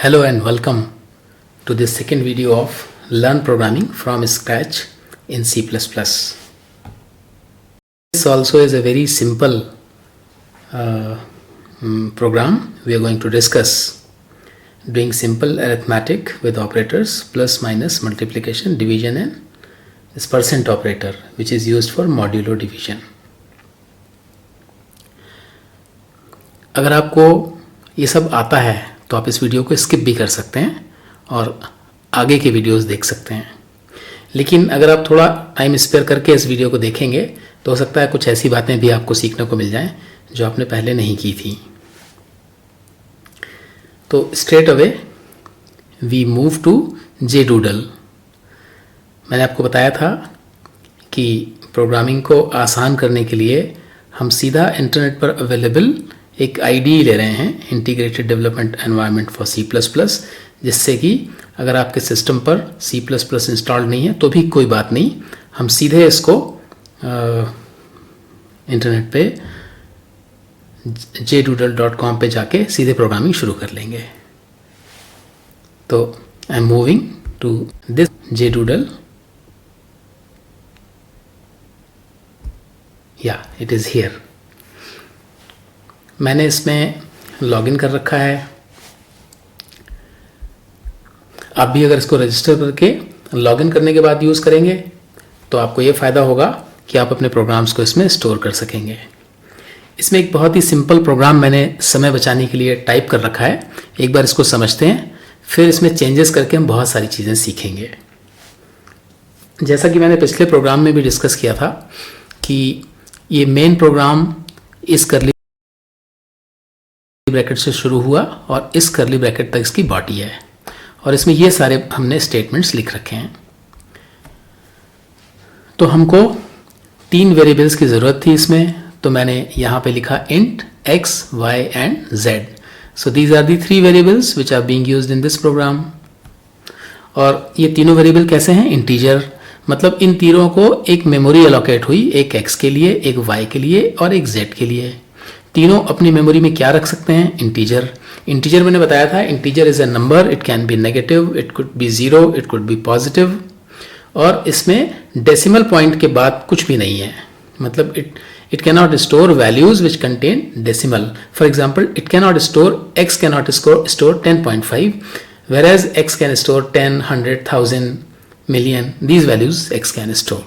Hello and welcome to this second video of Learn Programming from Scratch in C++. This also is a very simple program. We are going to discuss doing simple arithmetic with operators, plus, minus, multiplication, division and this percent operator which is used for modulo division. अगर आपको ये सब आता है तो आप इस video को स्किप भी कर सकते हैं और आगे के वीडियोस देख सकते हैं, लेकिन अगर आप थोड़ा टाइम स्पेयर करके इस वीडियो को देखेंगे तो हो सकता है कुछ ऐसी बातें भी आपको सीखने को मिल जाएं जो आपने पहले नहीं की थी. तो straight away we move to JDoodle. मैंने आपको बताया था कि प्रोग्रामिंग को आसान करने के लिए हम सीधा इंटरनेट पर अवेलेबल एक IDE ले रहे हैं, integrated development environment for C++, जिससे कि अगर आपके सिस्टम पर C++ इंस्टॉल्ड नहीं है तो भी कोई बात नहीं, हम सीधे इसको इंटरनेट पे jdoodle.com पे जाके सीधे प्रोग्रामिंग शुरू कर लेंगे. तो I am moving to this JDoodle. या इट इज़ हियर. मैंने इसमें लॉगिन कर रखा है. आप भी अगर इसको रजिस्टर करके लॉगिन करने के बाद यूज़ करेंगे तो आपको ये फ़ायदा होगा कि आप अपने प्रोग्राम्स को इसमें स्टोर कर सकेंगे. इसमें एक बहुत ही सिंपल प्रोग्राम मैंने समय बचाने के लिए टाइप कर रखा है. एक बार इसको समझते हैं, फिर इसमें चेंजेस करके हम बहुत सारी चीज़ें सीखेंगे. जैसा कि मैंने पिछले प्रोग्राम में भी डिस्कस किया था कि ये मेन प्रोग्राम इस करली ब्रैकेट से शुरू हुआ और इस करली ब्रैकेट तक इसकी बॉडी है और इसमें ये सारे हमने स्टेटमेंट्स लिख रखे हैं. तो हमको 3 वेरिएबल्स की ज़रूरत थी इसमें, तो मैंने यहाँ पे लिखा int x, y and z. So these are the 3 variables which are being used in this program. और ये तीनों वेरिएबल कैसे हैं? इंटीजर, मतलब इन तीनों को एक मेमोरी एलोकेट हुई, एक x के लिए, एक y के लिए और एक z के लिए. तीनों अपनी मेमोरी में क्या रख सकते हैं? इंटीजर. इंटीजर मैंने बताया था, integer is a number, it can be negative, it could be 0, it could be positive. और इसमें डेसिमल पॉइंट के बाद कुछ भी नहीं है, मतलब it cannot store values which contain decimal. For example, it cannot store, x cannot store 10.5, whereas x can store 10, 100, 1000, million. These values x can store.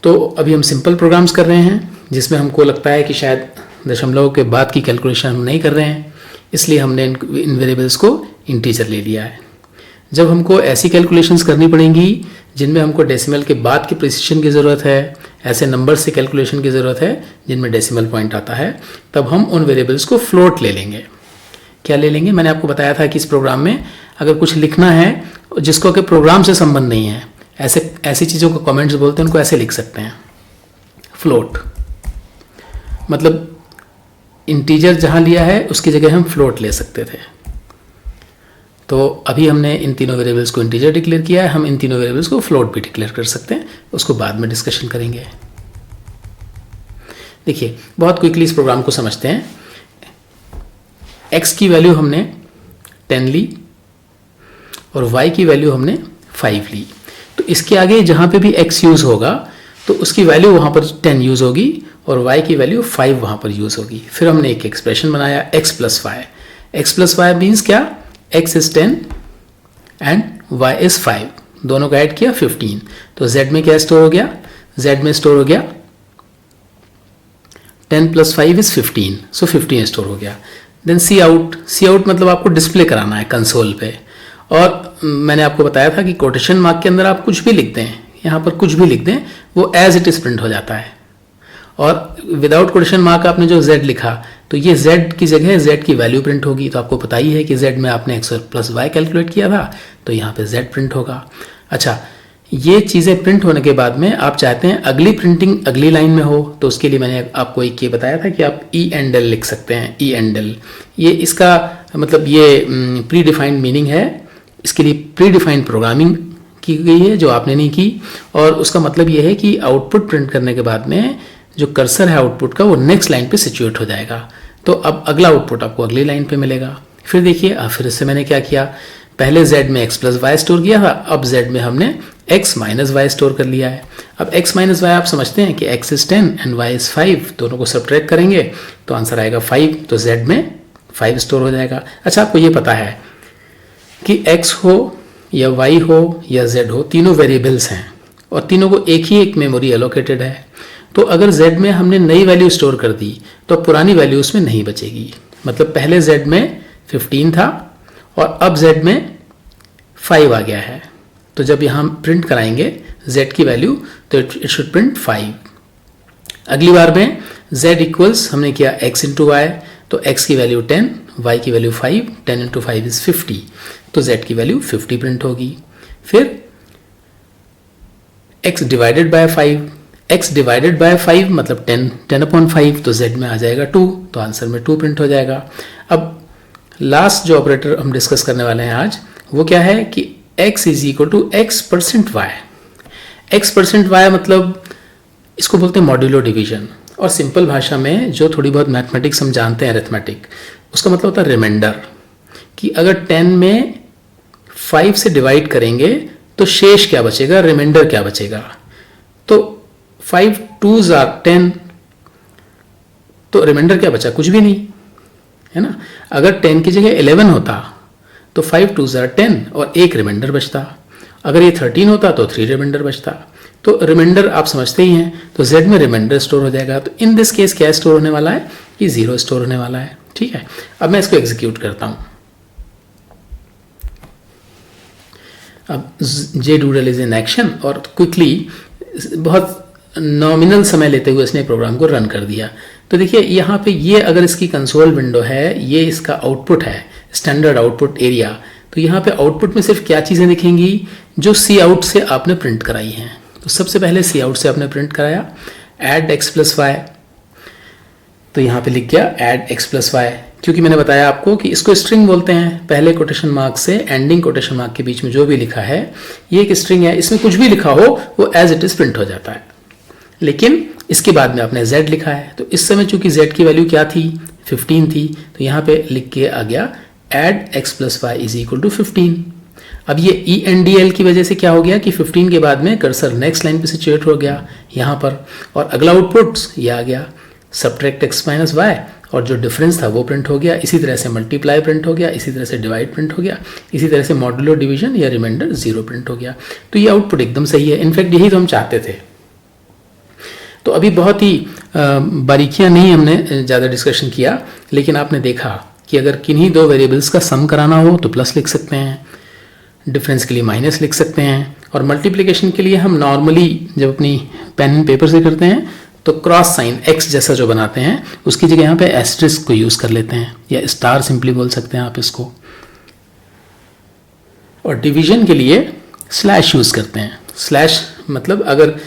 तो अभी हम सिंपल प्रोग्राम्स कर रहे हैं जिसमें हमको लगता है कि शायद दशमलव के बाद की कैलकुलेशन हम नहीं कर रहे हैं, इसलिए हमने इन वेरिएबल्स को इंटीजर ले लिया है. जब हमको ऐसी कैलकुलेशंस करनी पड़ेंगी जिनमें हमको डेसिमल के बाद की प्रिसिशन की ज़रूरत है, ऐसे नंबर से कैलकुलेशन की ज़रूरत है जिनमें डेसिमल पॉइंट आता है, तब हम उन वेरिएबल्स को फ्लोट ले लेंगे. क्या ले लेंगे? मैंने आपको बताया था कि इस प्रोग्राम में अगर कुछ लिखना है जिसको कि प्रोग्राम से संबंध नहीं है, ऐसी चीज़ों को कमेंट्स बोलते हैं, उनको ऐसे लिख सकते हैं, फ्लोट. मतलब इंटीजर जहाँ लिया है उसकी जगह हम फ्लोट ले सकते थे. तो अभी हमने इन तीनों वेरिएबल्स को इंटीजर डिक्लेयर किया है, हम इन तीनों वेरिएबल्स को फ्लोट भी डिक्लेयर कर सकते हैं, उसको बाद में डिस्कशन करेंगे. देखिए, बहुत क्विकली इस प्रोग्राम को समझते हैं. x की वैल्यू हमने 10 ली और y की वैल्यू हमने 5 ली. तो इसके आगे जहाँ पे भी x यूज़ होगा तो उसकी वैल्यू वहाँ पर 10 यूज़ होगी और y की वैल्यू 5 वहाँ पर यूज़ होगी. फिर हमने एक एक्सप्रेशन बनाया x plus y. x plus y means क्या? x is 10 and y is 5, दोनों का ऐड किया 15. तो z में क्या स्टोर हो गया? z में स्टोर हो गया 10 प्लस 5 इज़ 15, सो 15 स्टोर हो गया. देन सी आउट मतलब आपको डिस्प्ले कराना है कंसोल पे. और मैंने आपको बताया था कि कोटेशन मार्क के अंदर आप कुछ भी लिख दें, यहाँ पर कुछ भी लिख दें, वो एज इट इज़ प्रिंट हो जाता है. और विदाउट कोटेशन मार्क आपने जो z लिखा तो ये z की जगह z की वैल्यू प्रिंट होगी. तो आपको पता ही है कि z में आपने x प्लस y कैलकुलेट किया था, तो यहाँ पे z प्रिंट होगा. अच्छा, ये चीज़ें प्रिंट होने के बाद में आप चाहते हैं अगली प्रिंटिंग अगली लाइन में हो, तो उसके लिए मैंने आपको एक ये बताया था कि आप ENDL लिख सकते हैं. ENDL ये इसका मतलब ये प्री डिफाइंड मीनिंग है. इसके लिए प्री डिफाइंड प्रोग्रामिंग की गई है जो आपने नहीं की, और उसका मतलब ये है कि आउटपुट प्रिंट करने के बाद में जो कर्सर है आउटपुट का वो नेक्स्ट लाइन पे सिचुएट हो जाएगा. तो अब अगला आउटपुट आपको अगली लाइन पे मिलेगा. फिर देखिए फिर इससे मैंने क्या किया, पहले z में x प्लस वाई स्टोर किया था, अब z में हमने x माइनस वाई स्टोर कर लिया है। अब x माइनस वाई आप समझते हैं कि x is 10 and y is 5, दोनों को सब्ट्रैक्ट करेंगे तो आंसर आएगा 5, तो z में 5 स्टोर हो जाएगा। अच्छा, आपको ये पता है कि x हो या y हो या z हो, तीनों वेरिएबल्स हैं और तीनों को एक ही एक मेमोरी एलोकेटेड है। तो अगर z में हमने नई वैल्यू स्टोर कर दी तो पुरानी वैल्यू उसमें नहीं बचेगी। मतलब पहले z में 15 था और अब z में 5 आ गया है, तो जब यहाँ हम प्रिंट कराएंगे z की वैल्यू तो इट शुड प्रिंट 5। अगली बार में z इक्वल्स हमने किया x इंटू वाई, तो x की वैल्यू 10, y की वैल्यू 5, 10 इंटू 5 इज 50, तो z की वैल्यू 50 प्रिंट होगी। फिर x divided by 5, x divided by 5 मतलब 10 अपॉन 5, तो z में आ जाएगा 2, तो आंसर में 2 प्रिंट हो जाएगा। अब लास्ट जो ऑपरेटर हम डिस्कस करने वाले हैं आज, वो क्या है कि x is equal to x percent y. x percent y मतलब इसको बोलते हैं मॉड्यूलो डिवीजन, और सिंपल भाषा में जो थोड़ी बहुत मैथमेटिक्स हम जानते हैं अरिथमेटिक, उसका मतलब होता है रिमाइंडर, कि अगर 10 में 5 से डिवाइड करेंगे तो शेष क्या बचेगा, रिमाइंडर क्या बचेगा। तो 5 2s are 10, तो रिमाइंडर क्या बचा, कुछ भी नहीं, है ना। अगर 10 की जगह 11 होता तो 5 2s are 10 और एक रिमाइंडर बचता। अगर ये 13 होता तो 3 रिमाइंडर बचता। तो रिमाइंडर आप समझते ही हैं, तो z में रिमाइंडर स्टोर हो जाएगा। तो इन दिस केस क्या स्टोर होने वाला है, कि 0 स्टोर होने वाला है। ठीक है, अब मैं इसको एग्जीक्यूट करता हूं। अब JDoodle इज इन एक्शन, और क्विकली बहुत नॉमिनल समय लेते हुए इसने प्रोग्राम को रन कर दिया। तो देखिए यहाँ पे ये अगर इसकी कंसोल विंडो है, ये इसका आउटपुट है, स्टैंडर्ड आउटपुट एरिया। तो यहाँ पे आउटपुट में सिर्फ क्या चीज़ें दिखेंगी, जो सी आउट से आपने प्रिंट कराई हैं। तो सबसे पहले सी आउट से आपने प्रिंट कराया ऐड x प्लस वाई, तो यहाँ पे लिख गया ऐड x प्लस वाई, क्योंकि मैंने बताया आपको कि इसको स्ट्रिंग बोलते हैं। पहले कोटेशन मार्क से एंडिंग कोटेशन मार्क के बीच में जो भी लिखा है ये एक स्ट्रिंग है, इसमें कुछ भी लिखा हो वो एज इट इज प्रिंट हो जाता है। लेकिन इसके बाद में आपने z लिखा है, तो इस समय चूंकि z की वैल्यू क्या थी, 15 थी, तो यहाँ पे लिख के आ गया add x plus y is equal to 15। अब ये ENDL की वजह से क्या हो गया कि 15 के बाद में कर्सर नेक्स्ट लाइन पे सिचुएट हो गया यहाँ पर, और अगला आउटपुट ये आ गया सब्ट्रैक्ट x माइनस वाई, और जो डिफरेंस था वो प्रिंट हो गया। इसी तरह से मल्टीप्लाई प्रिंट हो गया, इसी तरह से डिवाइड प्रिंट हो गया, इसी तरह से मॉड्यूलो डिवीजन या रिमाइंडर 0 प्रिंट हो गया। तो ये आउटपुट एकदम सही है, इनफैक्ट यही तो हम चाहते थे। तो अभी बहुत ही बारीकियां नहीं हमने ज़्यादा डिस्कशन किया, लेकिन आपने देखा कि अगर किन्हीं दो वेरिएबल्स का सम कराना हो तो प्लस लिख सकते हैं, डिफरेंस के लिए माइनस लिख सकते हैं, और मल्टीप्लिकेशन के लिए हम नॉर्मली जब अपनी पेन एंड पेपर से करते हैं तो क्रॉस साइन x जैसा जो बनाते हैं उसकी जगह यहाँ पे एस्ट्रिस्क को यूज़ कर लेते हैं, या स्टार सिंपली बोल सकते हैं आप इसको। और डिवीजन के लिए स्लैश यूज़ करते हैं। स्लैश मतलब अगर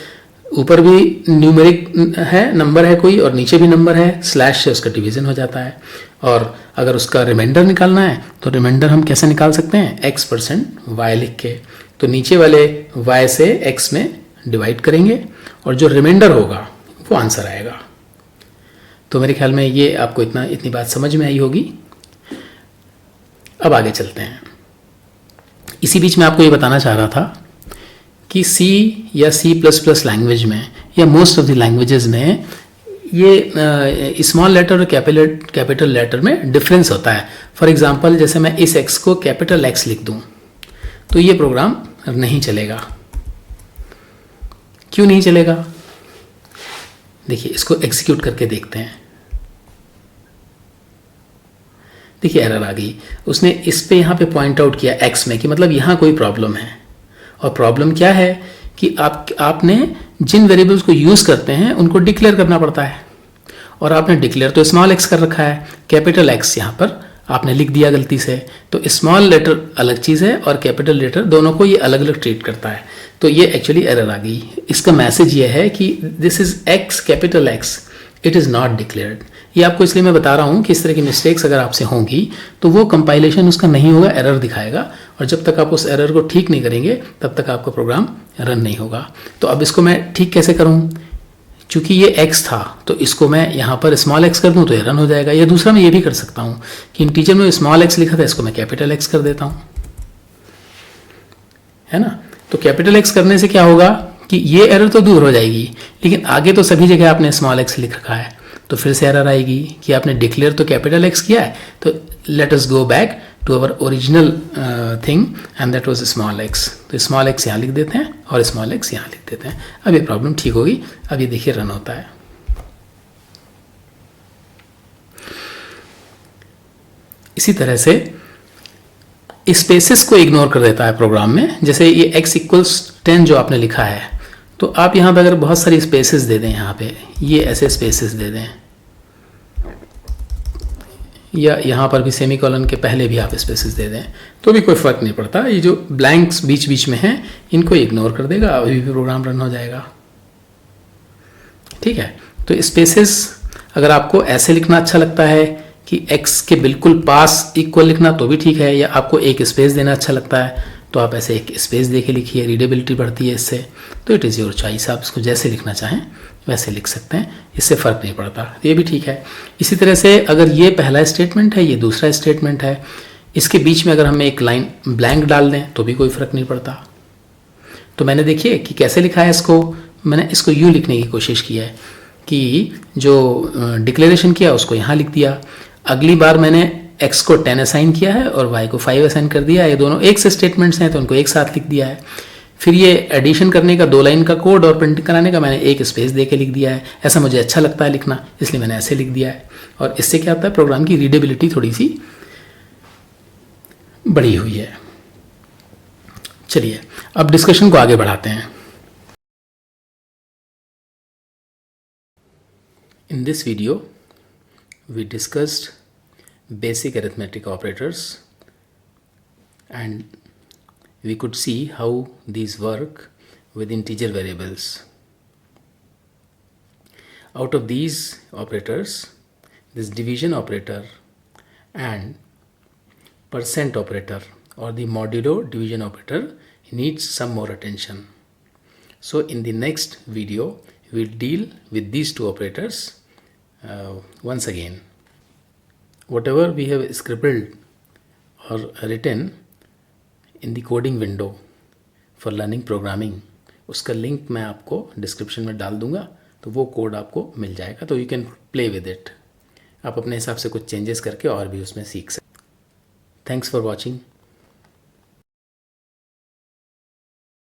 ऊपर भी न्यूमेरिक है, नंबर है कोई, और नीचे भी नंबर है, स्लैश से उसका डिवीजन हो जाता है। और अगर उसका रिमाइंडर निकालना है तो रिमाइंडर हम कैसे निकाल सकते हैं, x परसेंट वाई लिख के, तो नीचे वाले y से x में डिवाइड करेंगे और जो रिमाइंडर होगा वो आंसर आएगा। तो मेरे ख्याल में ये आपको इतनी बात समझ में आई होगी। अब आगे चलते हैं। इसी बीच में आपको ये बताना चाह रहा था कि C या C++ लैंग्वेज में या मोस्ट ऑफ द लैंग्वेजेस में ये स्मॉल लेटर और कैपिटल लेटर में डिफरेंस होता है। फॉर एग्जांपल जैसे मैं इस x को कैपिटल X लिख दूं तो ये प्रोग्राम नहीं चलेगा। क्यों नहीं चलेगा, देखिए इसको एग्जीक्यूट करके देखते हैं। देखिए एरर आ गई, उसने इस पे यहाँ पे पॉइंट आउट किया x में कि मतलब यहाँ कोई प्रॉब्लम है। और प्रॉब्लम क्या है कि आपने जिन वेरिएबल्स को यूज़ करते हैं उनको डिक्लेयर करना पड़ता है, और आपने डिक्लेयर तो स्मॉल x कर रखा है, कैपिटल X यहाँ पर आपने लिख दिया गलती से। तो स्मॉल लेटर अलग चीज़ है और कैपिटल लेटर, दोनों को ये अलग अलग ट्रीट करता है। तो ये एक्चुअली एरर आ गई। इसका मैसेज ये है कि this is x capital X, it is not declared. ये आपको इसलिए मैं बता रहा हूँ कि इस तरह की मिस्टेक्स अगर आपसे होंगी तो वो कंपाइलेशन उसका नहीं होगा, एरर दिखाएगा, और जब तक आप उस एरर को ठीक नहीं करेंगे तब तक आपका प्रोग्राम रन नहीं होगा। तो अब इसको मैं ठीक कैसे करूँ, चूंकि ये x था तो इसको मैं यहाँ पर स्मॉल x कर दूँ तो ये रन हो जाएगा। या दूसरा मैं ये भी कर सकता हूँ कि इंटीजर में स्मॉल x लिखा था, इसको मैं कैपिटल X कर देता हूँ, है ना। तो कैपिटल X करने से क्या होगा कि ये एरर तो दूर हो जाएगी, लेकिन आगे तो सभी जगह आपने स्मॉल x लिख रखा है, तो फिर से एरर आएगी कि आपने डिक्लेयर तो कैपिटल X किया है। तो let us go back to our original thing and that was small x। तो स्मॉल x यहाँ लिख देते हैं और स्मॉल x यहाँ लिख देते हैं। अब ये प्रॉब्लम ठीक होगी। अब ये देखिए रन होता है। इसी तरह से स्पेसेस को इग्नोर कर देता है प्रोग्राम में। जैसे ये x इक्वल्स 10 जो आपने लिखा है, तो आप यहाँ पे अगर बहुत सारी स्पेसेस दे दें, यहाँ पे ये ऐसे स्पेसेस दे दें, या यहाँ पर भी सेमीकोलन के पहले भी आप स्पेसेस दे दें, तो भी कोई फ़र्क नहीं पड़ता। ये जो ब्लैंक्स बीच बीच में हैं इनको इग्नोर कर देगा, अभी भी प्रोग्राम रन हो जाएगा। ठीक है। तो स्पेसेस अगर आपको ऐसे लिखना अच्छा लगता है कि x के बिल्कुल पास इक्वल लिखना तो भी ठीक है, या आपको एक स्पेस देना अच्छा लगता है तो आप ऐसे एक स्पेस दे के लिखिए, रीडेबिलिटी बढ़ती है इससे। तो इट इज़ योर चॉइस, आप इसको जैसे लिखना चाहें वैसे लिख सकते हैं, इससे फ़र्क नहीं पड़ता, ये भी ठीक है। इसी तरह से अगर ये पहला स्टेटमेंट है, ये दूसरा स्टेटमेंट है, इसके बीच में अगर हम एक लाइन ब्लैंक डाल दें तो भी कोई फ़र्क नहीं पड़ता। तो मैंने देखिए कि कैसे लिखा है इसको, मैंने इसको यूँ लिखने की कोशिश की है कि जो डिक्लेरेशन किया उसको यहाँ लिख दिया। अगली बार मैंने x को 10 असाइन किया है और y को 5 असाइन कर दिया। ये दोनों एक से स्टेटमेंट्स हैं तो उनको एक साथ लिख दिया है। फिर ये एडिशन करने का 2 लाइन का कोड और प्रिंट कराने का मैंने एक स्पेस दे के लिख दिया है। ऐसा मुझे अच्छा लगता है लिखना, इसलिए मैंने ऐसे लिख दिया है। और इससे क्या होता है, प्रोग्राम की रीडेबिलिटी थोड़ी सी बढ़ी हुई है। चलिए अब डिस्कशन को आगे बढ़ाते हैं। In this video we discussed basic arithmetic operators and we could see how these work with integer variables. Out of these operators, this division operator and percent operator or the modulo division operator needs some more attention. So in the next video we'll deal with these two operators once again. Whatever we have scribbled or written in the coding window for learning programming, उसका link मैं आपको description में डाल दूंगा, तो वो code आपको मिल जाएगा, तो you can play with it. आप अपने हिसाब से कुछ चेंजेस करके और भी उसमें सीख सकते। Thanks for watching.